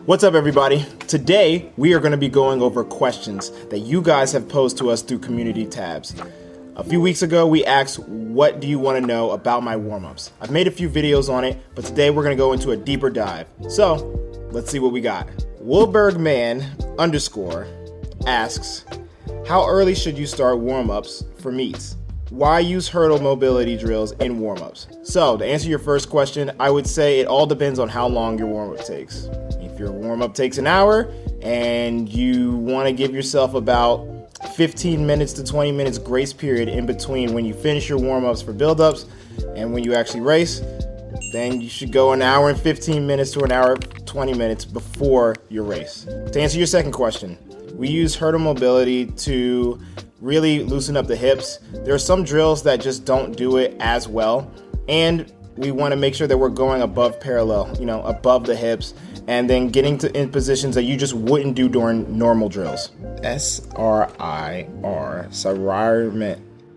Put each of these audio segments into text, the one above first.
What's up, everybody? Today, we are going to be going over questions that you guys have posed to us through community tabs. A few weeks ago, we asked, what do you want to know about my warm-ups? I've made a few videos on it, but today we're going to go into a deeper dive. So, let's see what we got. Wilbergman_ asks, how early should you start warm-ups for meets? Why use hurdle mobility drills in warm-ups? So, to answer your first question, I would say it all depends on how long your warm-up takes. If your warm-up takes an hour and you want to give yourself about 15 minutes to 20 minutes grace period in between when you finish your warm-ups for build-ups and when you actually race, then you should go an hour and 15 minutes to an hour 20 minutes before your race. To answer your second question, we use hurdle mobility to really loosen up the hips. There are some drills that just don't do it as well, and we want to make sure that we're going above parallel, above the hips, and then getting in positions that you just wouldn't do during normal drills. SRIR,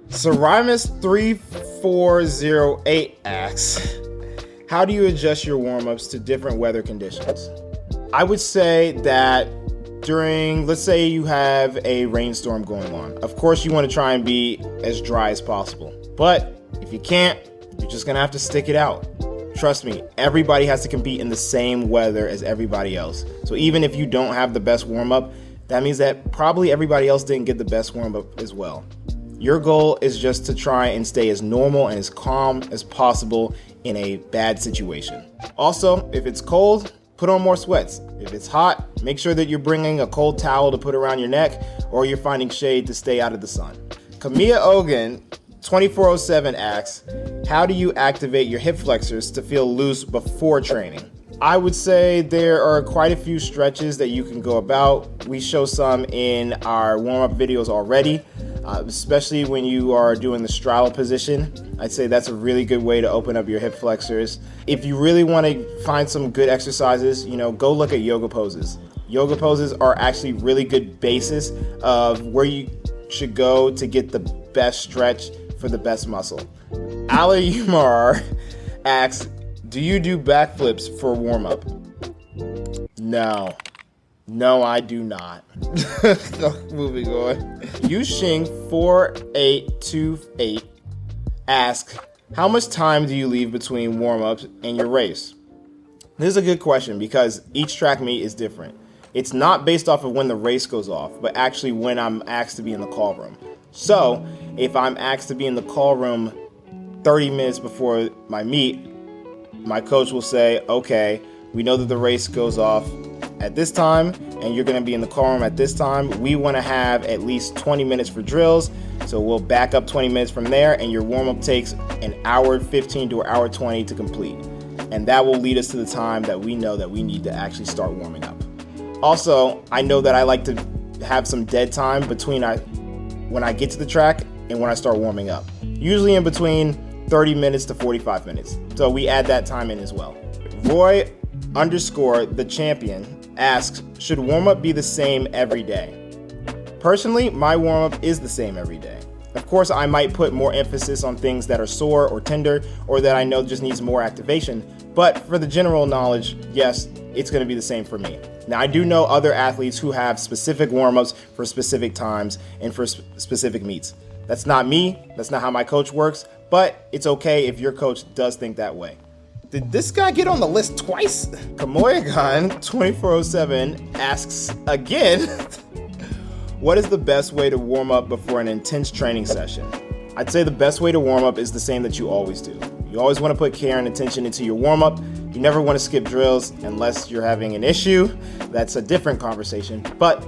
Sarimus3408 asks, how do you adjust your warm-ups to different weather conditions? I would say that let's say you have a rainstorm going on. Of course, you want to try and be as dry as possible. But if you can't, you're just going to have to stick it out. Trust me, everybody has to compete in the same weather as everybody else. So even if you don't have the best warm-up, that means that probably everybody else didn't get the best warm-up as well. Your goal is just to try and stay as normal and as calm as possible in a bad situation. Also, if it's cold, put on more sweats. If it's hot, make sure that you're bringing a cold towel to put around your neck, or you're finding shade to stay out of the sun. Kamiya Ogan 2407 asks, how do you activate your hip flexors to feel loose before training? I would say there are quite a few stretches that you can go about. We show some in our warm-up videos already, especially when you are doing the straddle position. I'd say that's a really good way to open up your hip flexors. If you really want to find some good exercises, go look at yoga poses. Yoga poses are actually really good basis of where you should go to get the best stretch for the best muscle. Ali Umar asks, do you do backflips for warm-up? No, I do not. Moving on. Yushing4828 asks, how much time do you leave between warm-ups and your race? This is a good question because each track meet is different. It's not based off of when the race goes off, but actually when I'm asked to be in the call room. So if I'm asked to be in the call room 30 minutes before my meet, my coach will say, okay, we know that the race goes off at this time and you're going to be in the call room at this time. We want to have at least 20 minutes for drills. So we'll back up 20 minutes from there and your warm-up takes an hour 15 to an hour 20 to complete. And that will lead us to the time that we know that we need to actually start warming up. Also, I know that I like to have some dead time between when I get to the track and when I start warming up. Usually in between 30 minutes to 45 minutes. So we add that time in as well. Roy_the champion asks, should warm-up be the same every day? Personally, my warm-up is the same every day. Of course, I might put more emphasis on things that are sore or tender or that I know just needs more activation. But for the general knowledge, yes, it's going to be the same for me. Now, I do know other athletes who have specific warm-ups for specific times and for specific meets. That's not me. That's not how my coach works. But it's okay if your coach does think that way. Did this guy get on the list twice? Kamoyagan2407 asks again, what is the best way to warm up before an intense training session? I'd say the best way to warm up is the same that you always do. You always want to put care and attention into your warm up. You never want to skip drills unless you're having an issue. That's a different conversation. But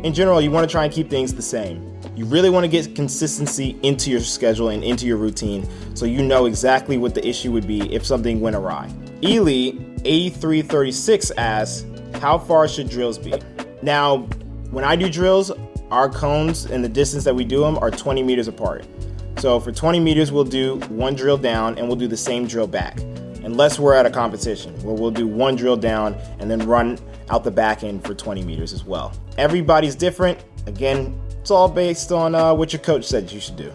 in general, you want to try and keep things the same. You really want to get consistency into your schedule and into your routine so you know exactly what the issue would be if something went awry. Ely8336 asks, how far should drills be? Now, when I do drills, our cones and the distance that we do them are 20 meters apart. So for 20 meters, we'll do one drill down and we'll do the same drill back. Unless we're at a competition where we'll do one drill down and then run out the back end for 20 meters as well. Everybody's different. Again, it's all based on what your coach said you should do.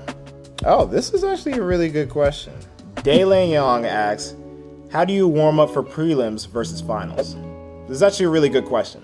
Oh, this is actually a really good question. Daylin Young asks, how do you warm up for prelims versus finals? This is actually a really good question,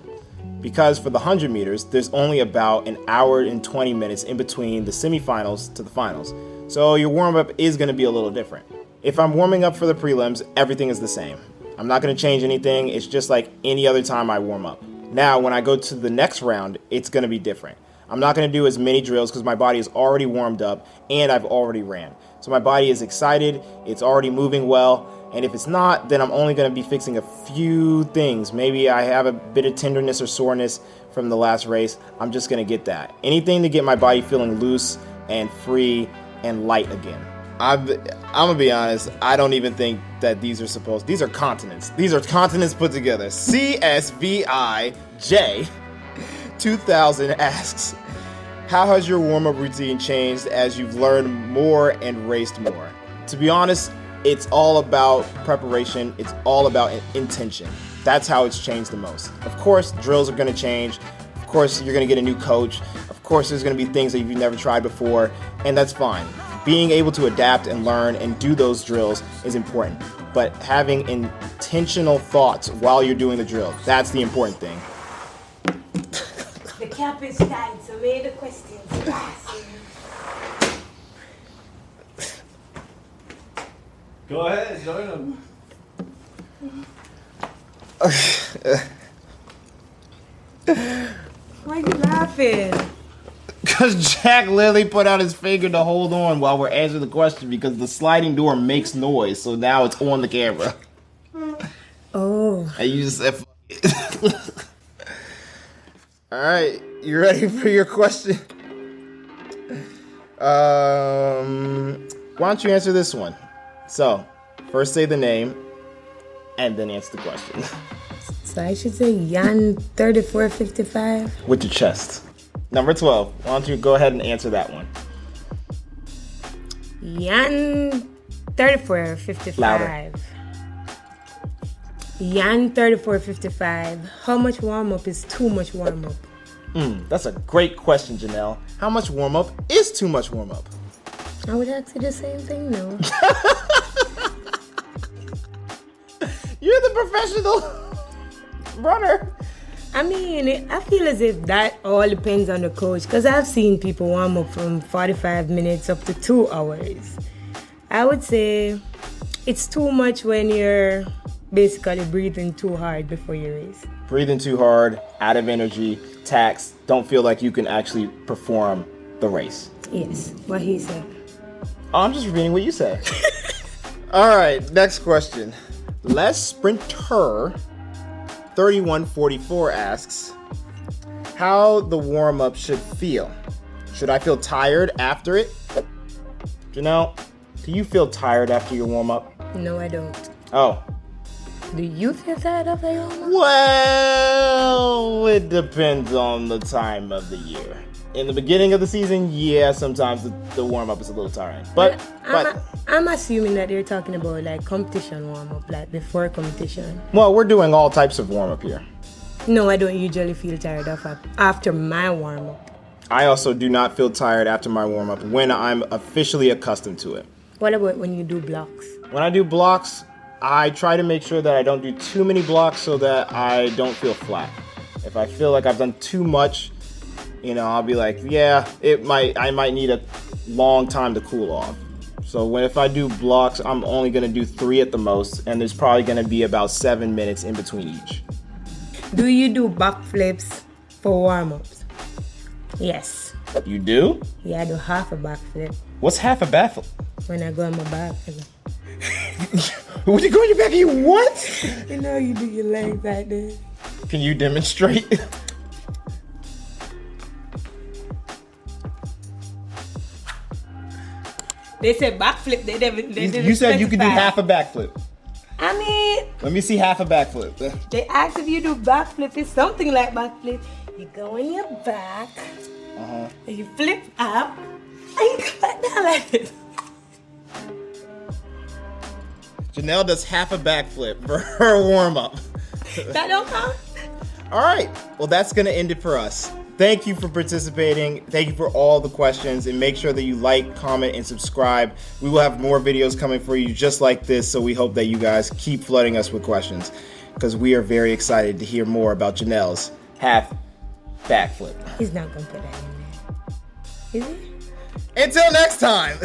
because for the 100 meters, there's only about an hour and 20 minutes in between the semifinals to the finals. So your warm-up is going to be a little different. If I'm warming up for the prelims, everything is the same. I'm not going to change anything. It's just like any other time I warm up. Now, when I go to the next round, it's going to be different. I'm not going to do as many drills because my body is already warmed up and I've already ran. So my body is excited, it's already moving well, and if it's not, then I'm only going to be fixing a few things. Maybe I have a bit of tenderness or soreness from the last race. I'm just going to get that. Anything to get my body feeling loose and free and light again. I'm going to be honest, I don't even think that these are continents. These are continents put together. CSVIJ 2000 asks, how has your warm-up routine changed as you've learned more and raced more? To be honest, it's all about preparation. It's all about intention. That's how it's changed the most. Of course, drills are going to change. Of course, you're going to get a new coach. Of course, there's going to be things that you've never tried before, and that's fine. Being able to adapt and learn and do those drills is important. But having intentional thoughts while you're doing the drill, that's the important thing. The cap is tight, so may the questions pass. Go ahead, join them. Why are you laughing? Because Jack literally put out his finger to hold on while we're answering the question because the sliding door makes noise, so now it's on the camera. Oh. And you just said, all right, you ready for your question? Why don't you answer this one? So, first say the name, and then answer the question. So I should say Jan 3455. With your chest. Number 12. Why don't you go ahead and answer that one? Jan 3455. Louder. Jan 3455. How much warm-up is too much warm-up? That's a great question, Janelle. How much warm-up is too much warm-up? I would ask you the same thing, no. You're the professional runner. I mean, I feel as if that all depends on the coach, because I've seen people warm up from 45 minutes up to 2 hours. I would say it's too much when you're basically breathing too hard before you race. Breathing too hard, out of energy, taxed, don't feel like you can actually perform the race. Yes, what he said. Oh, I'm just repeating what you said. All right, next question. Les Sprinter 3144 asks, how the warm-up should feel. Should I feel tired after it? Janelle, do you feel tired after your warm-up? No, I don't. Oh. Do you feel tired after your warm-up? Well, it depends on the time of the year. In the beginning of the season, yeah, sometimes the warm-up is a little tiring. But I'm assuming that you're talking about like competition warm-up, like before competition. Well, we're doing all types of warm-up here. No, I don't usually feel tired after my warm-up. I also do not feel tired after my warm-up when I'm officially accustomed to it. What about when you do blocks? When I do blocks, I try to make sure that I don't do too many blocks so that I don't feel flat. If I feel like I've done too much, I'll be like, yeah, I might need a long time to cool off. So if I do blocks, I'm only going to do 3 at the most, and there's probably going to be about 7 minutes in between each. Do you do backflips for warm-ups? Yes. You do? Yeah, I do half a backflip. What's half a backflip? When I go on my back. When you go on your back, you what? You do your legs like this. Can you demonstrate? They said backflip. You said you could do half a backflip. I mean, let me see half a backflip. They asked if you do backflip. It's something like backflip. You go on your back, and you flip up, and you come back down like this. Janelle does half a backflip for her warm-up. That don't count? All right. Well, that's going to end it for us. Thank you for participating. Thank you for all the questions. And make sure that you like, comment, and subscribe. We will have more videos coming for you just like this. So we hope that you guys keep flooding us with questions. because we are very excited to hear more about Janelle's half backflip. He's not gonna put that in there. Is he? Until next time.